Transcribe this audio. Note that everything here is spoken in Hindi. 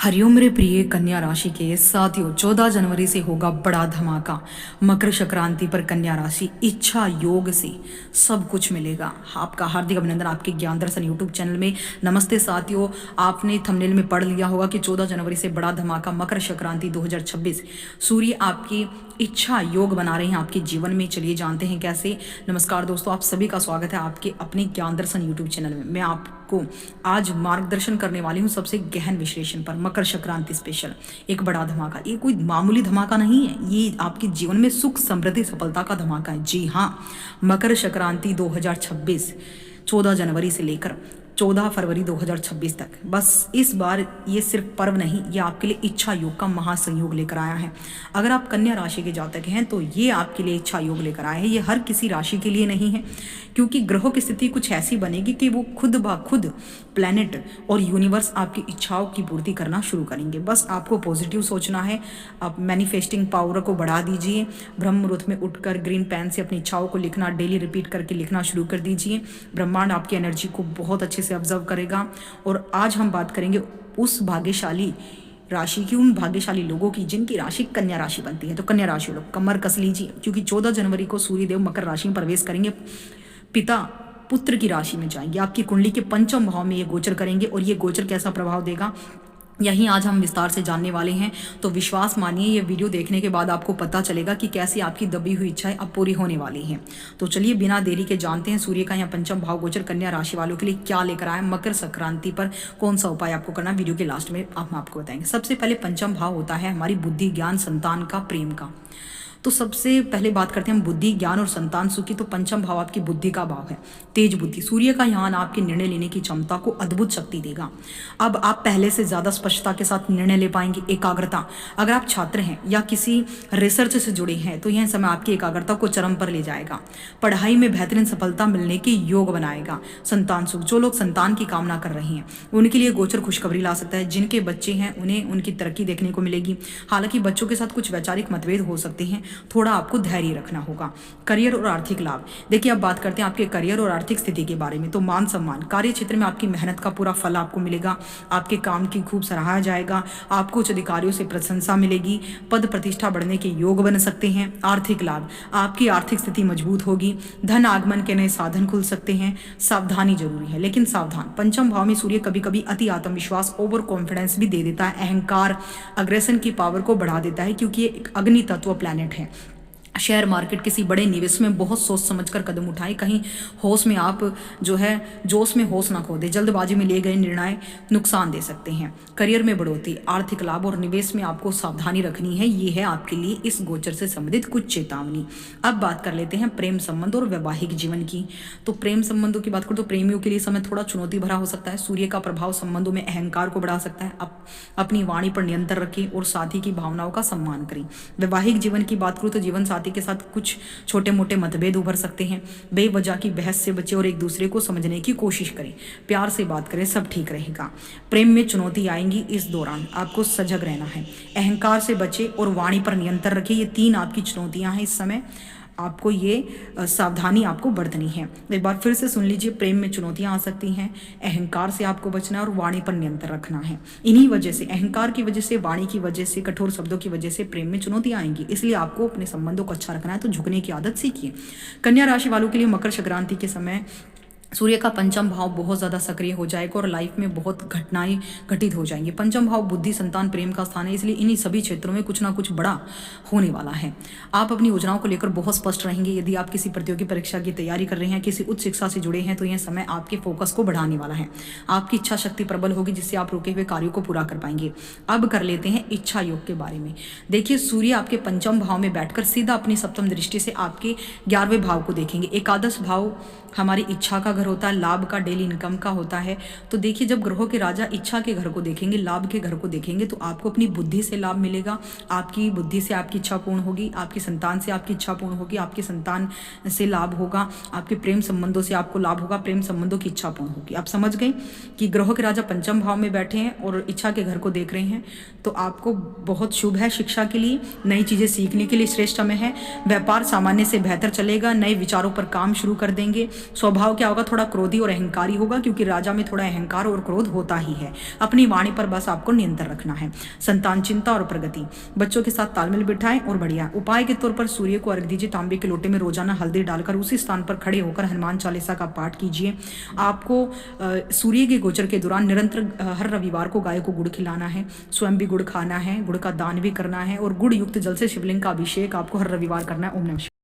हरिओम मेरे प्रिय कन्या राशि के साथियों, 14 जनवरी से होगा बड़ा धमाका। मकर संक्रांति पर कन्या राशि इच्छा योग से सब कुछ मिलेगा। आपका हार्दिक अभिनंदन आपके ज्ञान दर्शन यूट्यूब चैनल में। नमस्ते साथियों, आपने थंबनेल में पढ़ लिया होगा कि 14 जनवरी से बड़ा धमाका मकर संक्रांति 2026। सूर्य आपकी इच्छा योग बना रहे हैं आपके जीवन में। चलिए जानते हैं कैसे। नमस्कार दोस्तों, आप सभी का स्वागत है आपके अपने ज्ञान दर्शन यूट्यूब चैनल में। मैं आपको आज मार्गदर्शन करने वाली हूँ सबसे गहन विश्लेषण पर। मकर संक्रांति स्पेशल एक बड़ा धमाका, ये कोई मामूली धमाका नहीं है, ये आपके जीवन में सुख समृद्धि सफलता का धमाका है। जी हाँ, मकर संक्रांति 2026 14 जनवरी से लेकर 14 फरवरी 2026 तक। बस इस बार ये सिर्फ पर्व नहीं, ये आपके लिए इच्छा योग का महासंयोग लेकर आया है। अगर आप कन्या राशि के जातक हैं तो ये आपके लिए इच्छा योग लेकर आए हैं। ये हर किसी राशि के लिए नहीं है, क्योंकि ग्रहों की स्थिति कुछ ऐसी बनेगी कि वो खुद ब खुद प्लैनेट और यूनिवर्स आपकी इच्छाओं की पूर्ति करना शुरू करेंगे। बस आपको पॉजिटिव सोचना है। आप मैनिफेस्टिंग पावर को बढ़ा दीजिए। ब्रह्म मुहूर्त में उठकर ग्रीन पेन से अपनी इच्छाओं को लिखना, डेली रिपीट करके लिखना शुरू कर दीजिए। ब्रह्मांड आपकी एनर्जी को बहुत अच्छे से ऑब्जर्व करेगा। और आज हम बात करेंगे उस भाग्यशाली राशि की, उन भाग्यशाली लोगों की जिनकी राशि कन्या राशि बनती है। तो कन्या राशि लोग कमर कस लीजिए, क्योंकि 14 जनवरी को सूर्यदेव मकर राशि में प्रवेश करेंगे। पिता पुत्र की राशि में जाएंगे। आपकी कुंडली के पंचम भाव में ये गोचर करेंगे, और ये गोचर कैसा प्रभाव देगा यही आज हम विस्तार से जानने वाले हैं। तो विश्वास मानिए, ये वीडियो देखने के बाद आपको पता चलेगा कि कैसे आपकी दबी हुई इच्छाएं अब पूरी होने वाली हैं। तो चलिए बिना देरी के जानते हैं सूर्य का यहाँ पंचम भाव गोचर कन्या राशि वालों के लिए क्या लेकर आया। मकर संक्रांति पर कौन सा उपाय आपको करना, वीडियो के लास्ट में हम आपको बताएंगे। सबसे पहले पंचम भाव होता है हमारी बुद्धि, ज्ञान, संतान का, प्रेम का। तो सबसे पहले बात करते हैं हम बुद्धि, ज्ञान और संतान सुख की। तो पंचम भाव आपकी बुद्धि का भाव है, तेज बुद्धि। सूर्य का यहाँ आपके निर्णय लेने की क्षमता को अद्भुत शक्ति देगा। अब आप पहले से ज्यादा स्पष्टता के साथ निर्णय ले पाएंगे। एकाग्रता, अगर आप छात्र हैं या किसी रिसर्च से जुड़े हैं तो यह समय आपकी एकाग्रता को चरम पर ले जाएगा। पढ़ाई में बेहतरीन सफलता मिलने के योग बनाएगा। संतान सुख, जो लोग संतान की कामना कर रहे हैं उनके लिए गोचर खुशखबरी ला सकता है। जिनके बच्चे हैं उन्हें उनकी तरक्की देखने को मिलेगी। हालांकि बच्चों के साथ कुछ वैचारिक मतभेद हो सकते हैं, थोड़ा आपको धैर्य रखना होगा। करियर और आर्थिक लाभ, देखिए अब बात करते हैं आपके करियर और आर्थिक स्थिति के बारे में। तो मान सम्मान, कार्य क्षेत्र में आपकी मेहनत का पूरा फल आपको मिलेगा। आपके काम की खूब सराहा जाएगा। आपको उच्च अधिकारियों से प्रशंसा मिलेगी। पद प्रतिष्ठा बढ़ने के योग बन सकते हैं। आर्थिक लाभ, आपकी आर्थिक स्थिति मजबूत होगी। धन आगमन के नए साधन खुल सकते हैं। सावधानी जरूरी है, लेकिन सावधान। पंचम भाव में सूर्य कभी कभी अति आत्मविश्वास, ओवर कॉन्फिडेंस भी दे देता है। अहंकार, अग्रेशन की पावर को बढ़ा देता है, क्योंकि ये एक अग्नि तत्व प्लैनेट है। शेयर मार्केट, किसी बड़े निवेश में बहुत सोच समझकर कदम उठाएं। कहीं होश में आप जो है जोश में होश ना खो दे। जल्दबाजी में लिए गए निर्णय नुकसान दे सकते हैं। करियर में बढ़ोतरी, आर्थिक लाभ और निवेश में आपको सावधानी रखनी है। ये है आपके लिए इस गोचर से संबंधित कुछ चेतावनी। अब बात कर लेते हैं प्रेम संबंध और वैवाहिक जीवन की। तो प्रेम संबंधों की बात करूँ तो प्रेमियों के लिए समय थोड़ा चुनौती भरा हो सकता है। सूर्य का प्रभाव संबंधों में अहंकार को बढ़ा सकता है। अपनी वाणी पर नियंत्रण रखें और साथी की भावनाओं का सम्मान करें। वैवाहिक जीवन की बात करूँ तो जीवन साथी के साथ कुछ छोटे मोटे मतभेद उभर सकते हैं। बेवजह की बहस से बचे और एक दूसरे को समझने की कोशिश करें। प्यार से बात करें, सब ठीक रहेगा। प्रेम में चुनौती आएंगी, इस दौरान आपको सजग रहना है। अहंकार से बचे और वाणी पर नियंत्रण रखें। ये तीन आपकी चुनौतियां हैं इस समय। आपको ये सावधानी आपको बरतनी है। एक बार फिर से सुन लीजिए, प्रेम में चुनौतियां आ सकती हैं। अहंकार से आपको बचना है और वाणी पर नियंत्रण रखना है। इन्हीं वजह से, अहंकार की वजह से, वाणी की वजह से, कठोर शब्दों की वजह से प्रेम में चुनौतियां आएंगी। इसलिए आपको अपने संबंधों को अच्छा रखना है, तो झुकने की आदत सीखिए। कन्या राशि वालों के लिए मकर संक्रांति के समय सूर्य का पंचम भाव बहुत ज़्यादा सक्रिय हो जाएगा और लाइफ में बहुत घटनाएं घटित हो जाएंगी। पंचम भाव बुद्धि, संतान, प्रेम का स्थान है, इसलिए इन्हीं सभी क्षेत्रों में कुछ ना कुछ बड़ा होने वाला है। आप अपनी योजनाओं को लेकर बहुत स्पष्ट रहेंगे। यदि आप किसी प्रतियोगी परीक्षा की तैयारी कर रहे हैं, किसी उच्च शिक्षा से जुड़े हैं, तो यह समय आपके फोकस को बढ़ाने वाला है। आपकी इच्छा शक्ति प्रबल होगी, जिससे आप रुके हुए कार्यों को पूरा कर पाएंगे। अब कर लेते हैं इच्छा योग के बारे में। देखिए, सूर्य आपके पंचम भाव में बैठकर सीधा अपनी सप्तम दृष्टि से आपके 11वें भाव को देखेंगे। एकादश भाव हमारी इच्छा का घर होता है, लाभ का, डेली इनकम का होता है। तो देखिए, जब ग्रहों के राजा इच्छा के घर को देखेंगे, लाभ के घर को देखेंगे, तो आपको अपनी बुद्धि से लाभ मिलेगा। आपकी बुद्धि से आपकी इच्छा पूर्ण होगी। आपकी संतान से आपकी इच्छा पूर्ण होगी। आपकी संतान से लाभ होगा। आपके प्रेम संबंधों से आपको लाभ होगा। प्रेम संबंधों की इच्छा पूर्ण होगी। आप समझ गए कि ग्रहों के राजा पंचम भाव में बैठे हैं और इच्छा के घर को देख रहे हैं, तो आपको बहुत शुभ है। शिक्षा के लिए, नई चीजें सीखने के लिए श्रेष्ठ समय है। व्यापार सामान्य से बेहतर चलेगा। नए विचारों पर काम शुरू कर देंगे। स्वभाव क्या होगा, थोड़ा थोड़ा क्रोधी और अहंकारी होगा, क्योंकि राजा में थोड़ा अहंकार और क्रोध होता ही है। अपनी वाणी पर बस आपको नियंत्रण रखना है। संतान चिंता और प्रगति, बच्चों के साथ तालमेल बिठाएं और बढ़िया। उपाय के तौर पर सूर्य को अर्घ दीजिए। तांबे के लोटे में रोजाना हल्दी डालकर उसी स्थान पर खड़े होकर हनुमान चालीसा का पाठ कीजिए। आपको सूर्य के गोचर के दौरान निरंतर हर रविवार को गाय को गुड़ खिलाना है, स्वयं भी गुड़ खाना है, गुड़ का दान भी करना है और गुड़ युक्त जल से शिवलिंग का अभिषेक आपको हर रविवार करना है। ओम नमः शिवाय।